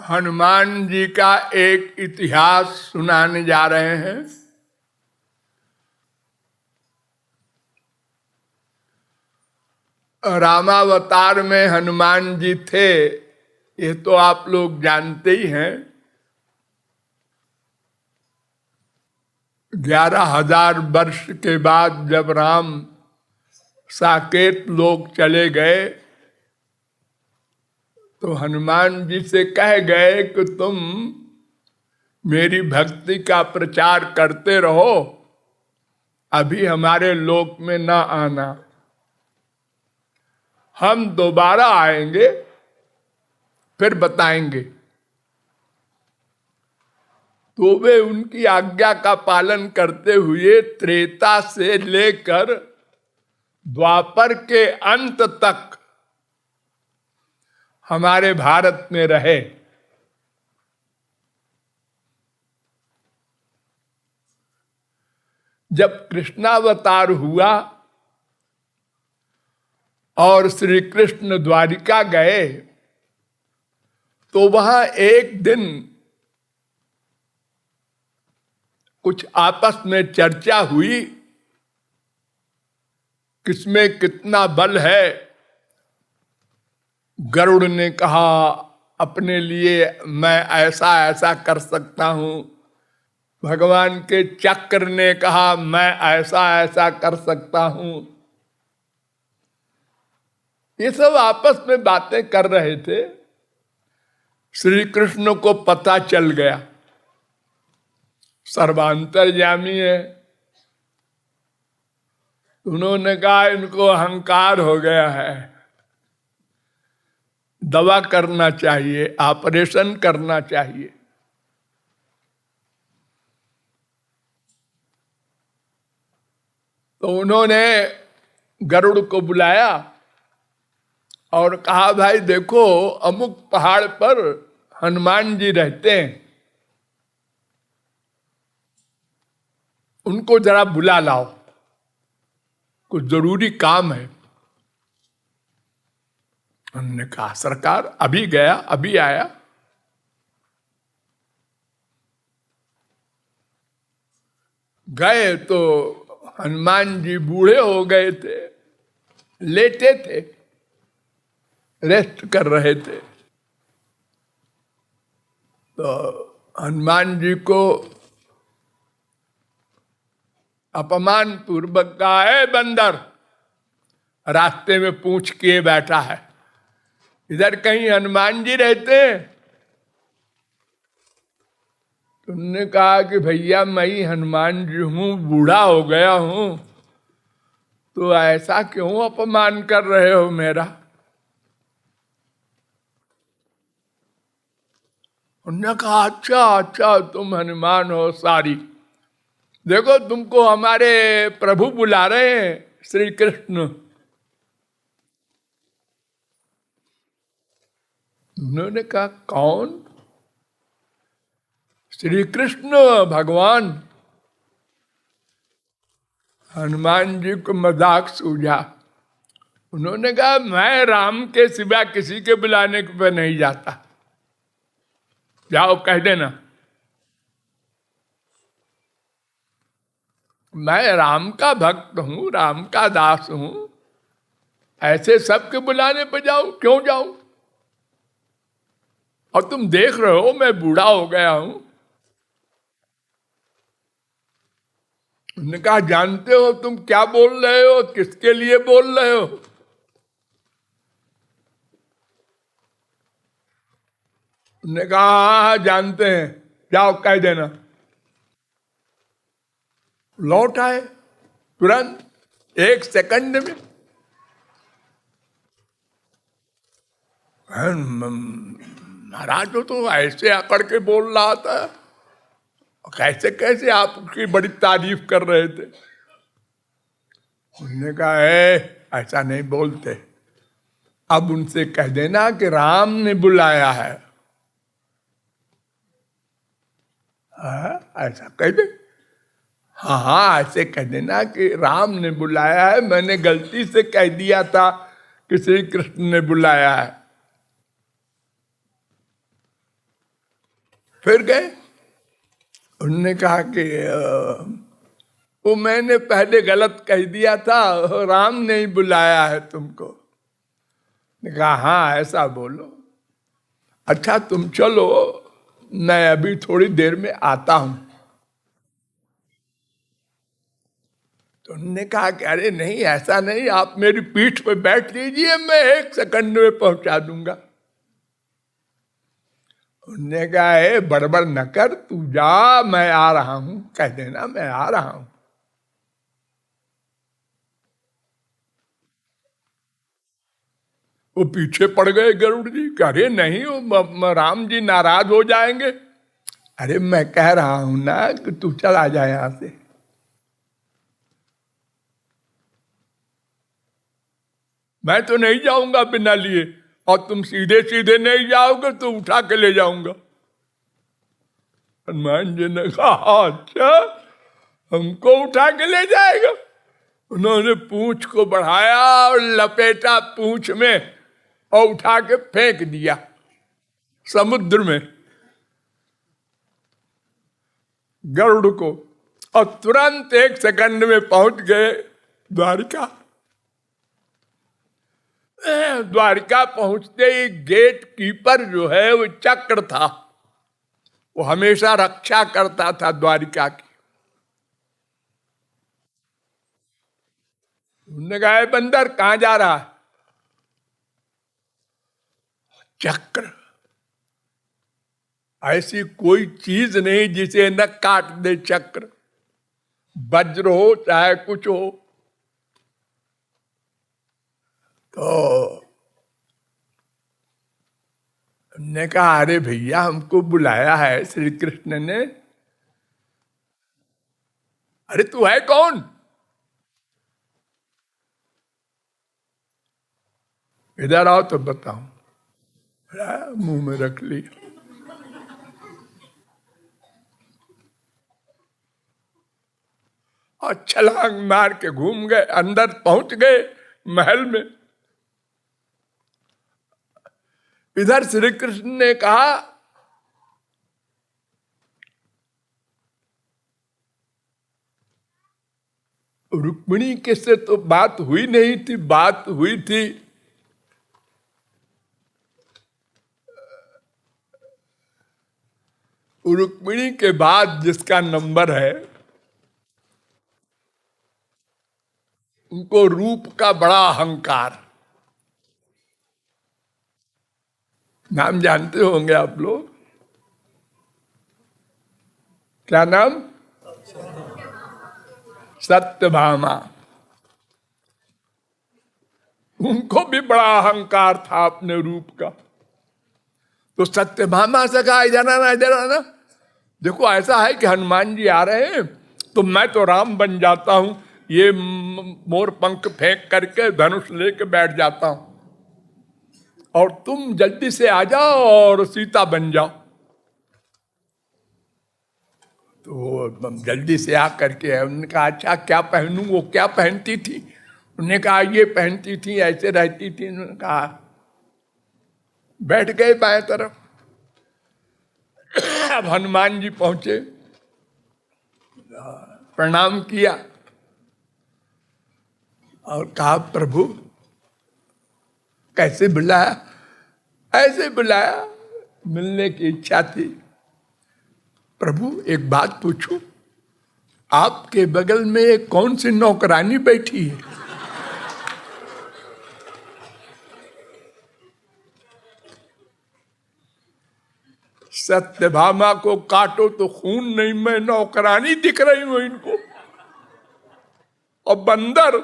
हनुमान जी का एक इतिहास सुनाने जा रहे हैं। रामावतार में हनुमान जी थे, ये तो आप लोग जानते ही हैं। 11,000 वर्ष के बाद जब राम साकेत लोक चले गए तो हनुमान जी से कह गए कि तुम मेरी भक्ति का प्रचार करते रहो, अभी हमारे लोक में ना आना, हम दोबारा आएंगे फिर बताएंगे। तो वे उनकी आज्ञा का पालन करते हुए त्रेता से लेकर द्वापर के अंत तक हमारे भारत में रहे। जब कृष्णावतार हुआ और श्री कृष्ण द्वारिका गए तो वहां एक दिन कुछ आपस में चर्चा हुई, किसमें कितना बल है। गरुड़ ने कहा अपने लिए मैं ऐसा ऐसा कर सकता हूं, भगवान के चक्र ने कहा मैं ऐसा ऐसा कर सकता हूं। ये सब आपस में बातें कर रहे थे। श्री कृष्ण को पता चल गया, सर्वांतर्यामी है। उन्होंने कहा इनको अहंकार हो गया है, दवा करना चाहिए, ऑपरेशन करना चाहिए। तो उन्होंने गरुड़ को बुलाया और कहा भाई देखो अमुक पहाड़ पर हनुमान जी रहते हैं, उनको जरा बुला लाओ, कुछ जरूरी काम है। उन्होंने कहा सरकार अभी गया अभी आया। गए तो हनुमान जी बूढ़े हो गए थे, लेटे थे, रेस्ट कर रहे थे। तो हनुमान जी को अपमान पूर्वक कहा है बंदर, रास्ते में पूंछ किए बैठा है, इधर कहीं हनुमान जी रहते हैं। तुमने कहा कि भैया मैं ही हनुमान जी हूं, बूढ़ा हो गया हूं, तो ऐसा क्यों अपमान कर रहे हो मेरा। उन्होंने कहा अच्छा अच्छा तुम हनुमान हो, सारी देखो तुमको हमारे प्रभु बुला रहे हैं, श्री कृष्ण। उन्होंने कहा कौन। श्री कृष्ण भगवान। हनुमान जी को मजाक सूझा। उन्होंने कहा मैं राम के सिवा किसी के बुलाने पे नहीं जाता, जाओ कह देना मैं राम का भक्त हूं, राम का दास हूं, ऐसे सबके बुलाने पे जाऊं, क्यों जाऊं। और तुम देख रहे हो मैं बूढ़ा हो गया हूं। उन्होंने कहा जानते हो तुम क्या बोल रहे हो, किसके लिए बोल रहे हो। उन्होंने कहा हाँ जानते हैं, जाओ कह देना। लौट आए तुरंत, एक सेकंड में। महाराज तो ऐसे आकर के बोल रहा था, कैसे कैसे आप उसकी बड़ी तारीफ कर रहे थे। उन्होंने कहा ऐसा नहीं बोलते, अब उनसे कह देना कि राम ने बुलाया है। ऐसा कह दे, हाँ हाँ ऐसे कह देना कि राम ने बुलाया है, मैंने गलती से कह दिया था कि श्री कृष्ण ने बुलाया है। फिर गए। उन्होंने कहा कि वो मैंने पहले गलत कह दिया था, राम ने ही बुलाया है तुमको। ने कहा हाँ ऐसा बोलो। अच्छा तुम चलो, मैं अभी थोड़ी देर में आता हूं। तो उन्होंने कहा कि अरे नहीं ऐसा नहीं, आप मेरी पीठ पे बैठ लीजिए, मैं 1 सेकंड में पहुंचा दूंगा। उन्होंने कहा है बड़बड़ न कर, तू जा, मैं आ रहा हूं, कह देना मैं आ रहा हूं। वो पीछे पड़ गए गरुड़ जी। अरे नहीं, वो राम जी नाराज हो जाएंगे। अरे मैं कह रहा हूं ना कि तू चला जा यहां से। मैं तो नहीं जाऊंगा बिना लिए, और तुम सीधे सीधे नहीं जाओगे तो उठा के ले जाऊंगा। हनुमान जी ने कहा अच्छा हमको उठा के ले जाएगा। उन्होंने पूंछ को बढ़ाया और लपेटा पूंछ में और उठा के फेंक दिया समुद्र में गरुड़ को, और तुरंत 1 सेकंड में पहुंच गए द्वारिका। द्वारिका पहुंचते ही गेट कीपर जो है वो चक्र था, वो हमेशा रक्षा करता था द्वारिका की। उन्होंने कहा बंदर कहां जा रहा है? चक्र, ऐसी कोई चीज नहीं जिसे न काट दे चक्र, वज्र हो चाहे कुछ हो। तो हमने कहा अरे भैया हमको बुलाया है श्री कृष्ण ने। अरे तू है कौन? इधर आओ तो बताऊं। मुंह में रख लिया। और छलांग मार के घूम गए, अंदर पहुंच गए महल में। इधर श्री कृष्ण ने कहा रुक्मिणी के से तो बात हुई नहीं थी, बात हुई थी रुक्मिणी के बाद जिसका नंबर है उनको रूप का बड़ा अहंकार। नाम जानते होंगे आप लोग, क्या नाम? सत्यभामा। उनको भी बड़ा अहंकार था अपने रूप का। तो सत्यभामा से कहा इधर आना, इधर आना। देखो ऐसा है कि हनुमान जी आ रहे हैं तो मैं तो राम बन जाता हूं, ये मोर पंख फेंक करके धनुष लेके बैठ जाता हूं, और तुम जल्दी से आ जाओ और सीता बन जाओ। तो जल्दी से आ करके उन्होंने कहा अच्छा क्या पहनूं? वो क्या पहनती थी? उन्होंने कहा ये पहनती थी, ऐसे रहती थी। उन्होंने कहा बैठ गए बाएं तरफ। अब हनुमान जी पहुंचे, प्रणाम किया और कहा प्रभु कैसे बुलाया? ऐसे बुलाया, मिलने की इच्छा थी। प्रभु एक बात पूछूं, आपके बगल में कौन सी नौकरानी बैठी है? सत्यभामा को काटो तो खून नहीं, मैं नौकरानी दिख रही हूं इनको। और बंदर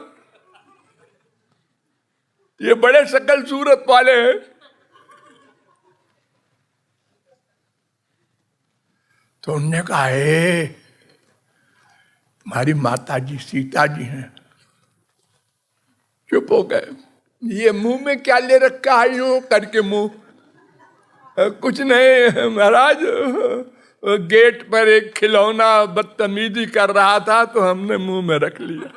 ये बड़े शकल सूरत वाले हैं। तो उन्होंने कहा हमारी माता जी सीता जी हैं। चुप हो गए। ये मुंह में क्या ले रखा है यूं करके मुंह? कुछ नहीं महाराज, गेट पर एक खिलौना बदतमीजी कर रहा था तो हमने मुंह में रख लिया,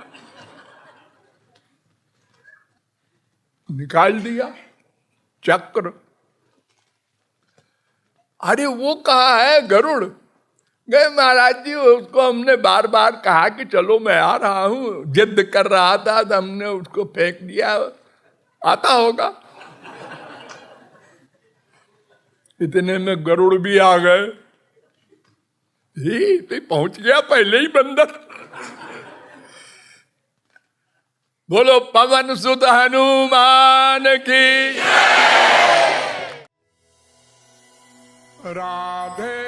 निकाल दिया चक्र। अरे वो कहाँ है गरुड़? गए महाराज जी, उसको हमने बार बार कहा कि चलो मैं आ रहा हूं, जिद कर रहा था तो हमने उसको फेंक दिया, आता होगा। इतने में गरुड़ भी आ गए। तो पहुंच गया पहले ही बंदर। बोलो पवन सुत हनुमान की। राधे